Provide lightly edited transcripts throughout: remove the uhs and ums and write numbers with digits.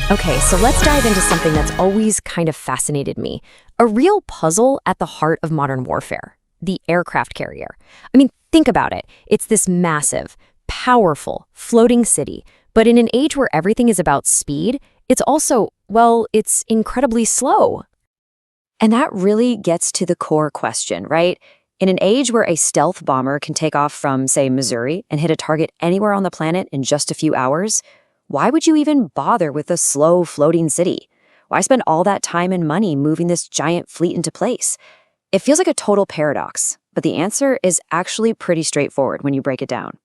Okay, so let's dive into something that's always kind of fascinated me. A real puzzle at the heart of modern warfare, the aircraft carrier. I mean, think about it. It's this massive, powerful, floating city, but in an age where everything is about speed, it's also, well, it's incredibly slow. And that really gets to the core question, right? In an age where a stealth bomber can take off from, say, Missouri and hit a target anywhere on the planet in just a few hours, why would you even bother with a slow floating city? Why spend all that time and money moving this giant fleet into place? It feels like a total paradox, but the answer is actually pretty straightforward when you break it down.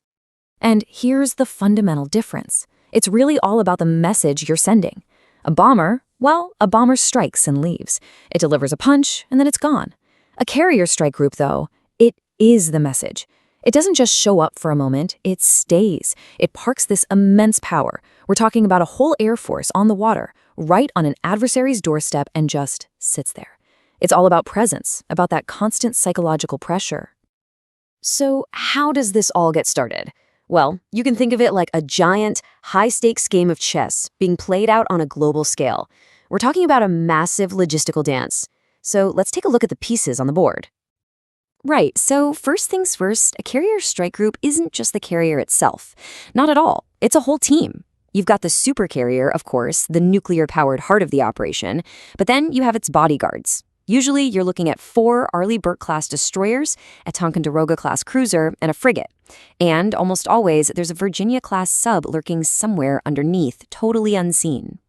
And here's the fundamental difference. It's really all about the message you're sending. A bomber, well, a bomber strikes and leaves. It delivers a punch, and then it's gone. A carrier strike group, though, it is the message. It doesn't just show up for a moment, it stays. It parks this immense power. We're talking about a whole air force on the water, right on an adversary's doorstep, and just sits there. It's all about presence, about that constant psychological pressure. So how does this all get started? Well, you can think of it like a giant, high-stakes game of chess being played out on a global scale. We're talking about a massive logistical dance. So let's take a look at the pieces on the board. Right, so first things first, a carrier strike group isn't just the carrier itself. Not at all. It's a whole team. You've got the supercarrier, of course, the nuclear-powered heart of the operation, but then you have its bodyguards. Usually, you're looking at 4 Arleigh Burke-class destroyers, a Ticonderoga-class cruiser, and a frigate. And almost always, there's a Virginia-class sub lurking somewhere underneath, totally unseen.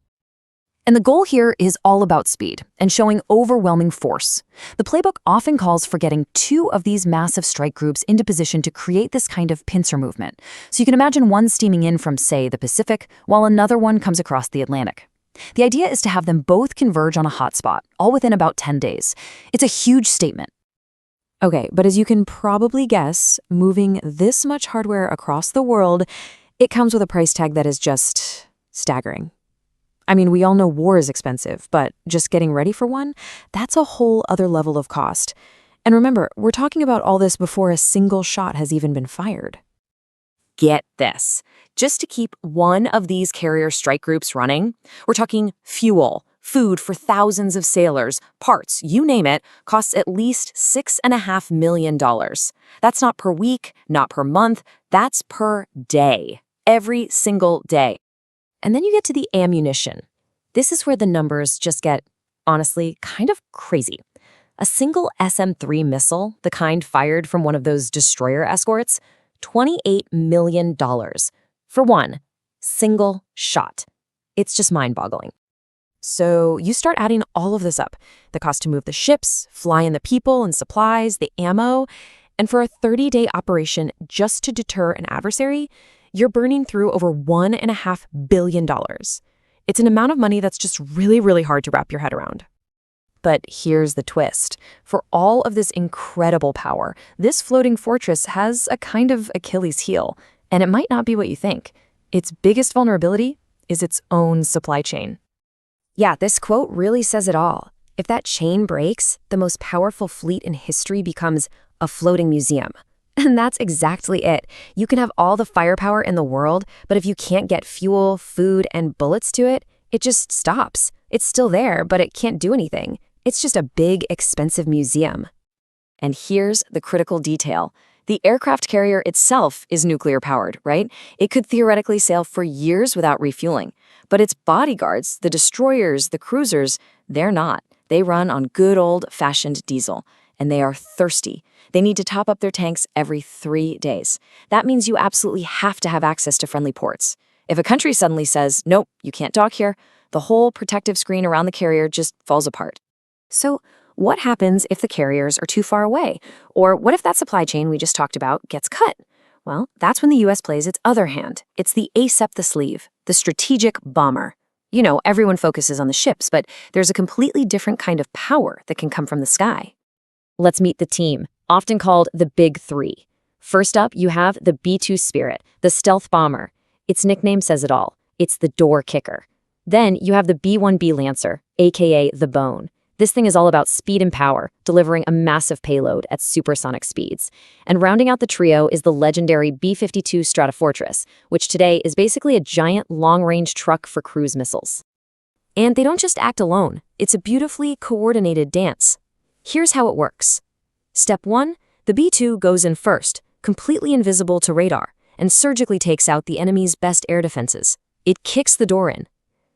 And the goal here is all about speed and showing overwhelming force. The playbook often calls for getting 2 of these massive strike groups into position to create this kind of pincer movement. So you can imagine one steaming in from, say, the Pacific, while another one comes across the Atlantic. The idea is to have them both converge on a hotspot, all within about 10 days. It's a huge statement. Okay, but as you can probably guess, moving this much hardware across the world, it comes with a price tag that is just staggering. I mean, we all know war is expensive, but just getting ready for one, that's a whole other level of cost. And remember, we're talking about all this before a single shot has even been fired. Get this. Just to keep one of these carrier strike groups running, we're talking fuel, food for thousands of sailors, parts, you name it, costs at least $6.5 million. That's not per week, not per month, that's per day. Every single day. And then you get to the ammunition. This is where the numbers just get, honestly, kind of crazy. A single SM-3 missile, the kind fired from one of those destroyer escorts, $28 million for one single shot. It's just mind-boggling. So you start adding all of this up. The cost to move the ships, fly in the people and supplies, the ammo, and for a 30-day operation just to deter an adversary, you're burning through over $1.5 billion. It's an amount of money that's just really, really hard to wrap your head around. But here's the twist. For all of this incredible power, this floating fortress has a kind of Achilles heel, and it might not be what you think. Its biggest vulnerability is its own supply chain. Yeah, this quote really says it all. If that chain breaks, the most powerful fleet in history becomes a floating museum. And that's exactly it. You can have all the firepower in the world, but if you can't get fuel, food, and bullets to it, it just stops. It's still there, but it can't do anything. It's just a big, expensive museum. And here's the critical detail. The aircraft carrier itself is nuclear-powered, right? It could theoretically sail for years without refueling. But its bodyguards, the destroyers, the cruisers, they're not. They run on good old-fashioned diesel, and they are thirsty. They need to top up their tanks every 3 days. That means you absolutely have to have access to friendly ports. If a country suddenly says, nope, you can't dock here, the whole protective screen around the carrier just falls apart. So what happens if the carriers are too far away? Or what if that supply chain we just talked about gets cut? Well, that's when the U.S. plays its other hand. It's the ace up the sleeve, the strategic bomber. You know, everyone focuses on the ships, but there's a completely different kind of power that can come from the sky. Let's meet the team, often called the Big Three. First up, you have the B-2 Spirit, the stealth bomber. Its nickname says it all. It's the door kicker. Then you have the B-1B Lancer, aka the Bone. This thing is all about speed and power, delivering a massive payload at supersonic speeds. And rounding out the trio is the legendary B-52 Stratofortress, which today is basically a giant long-range truck for cruise missiles. And they don't just act alone. It's a beautifully coordinated dance. Here's how it works. Step 1, the B-2 goes in first, completely invisible to radar, and surgically takes out the enemy's best air defenses. It kicks the door in.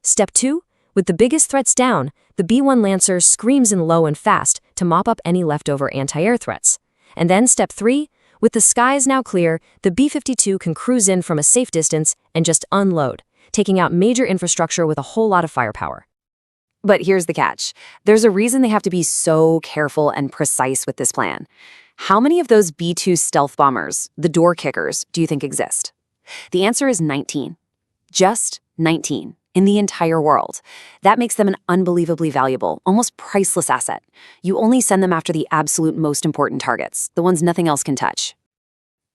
Step 2, with the biggest threats down, the B-1 Lancer screams in low and fast to mop up any leftover anti-air threats. And then Step 3, with the skies now clear, the B-52 can cruise in from a safe distance and just unload, taking out major infrastructure with a whole lot of firepower. But here's the catch. There's a reason they have to be so careful and precise with this plan. How many of those B-2 stealth bombers, the door kickers, do you think exist? The answer is 19. Just 19 in the entire world. That makes them an unbelievably valuable, almost priceless asset. You only send them after the absolute most important targets, the ones nothing else can touch.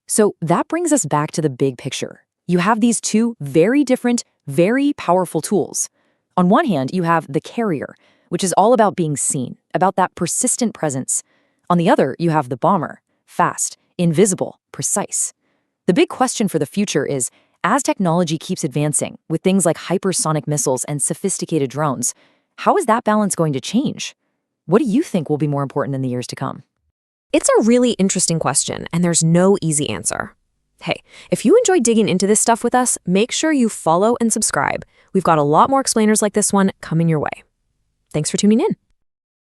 So that brings us back to the big picture. You have these two very different, very powerful tools. On one hand, you have the carrier, which is all about being seen, about that persistent presence. On the other, you have the bomber, fast, invisible, precise. The big question for the future is, as technology keeps advancing, with things like hypersonic missiles and sophisticated drones, how is that balance going to change? What do you think will be more important in the years to come? It's a really interesting question, and there's no easy answer. Hey, if you enjoyed digging into this stuff with us, make sure you follow and subscribe. We've got a lot more explainers like this one coming your way. Thanks for tuning in.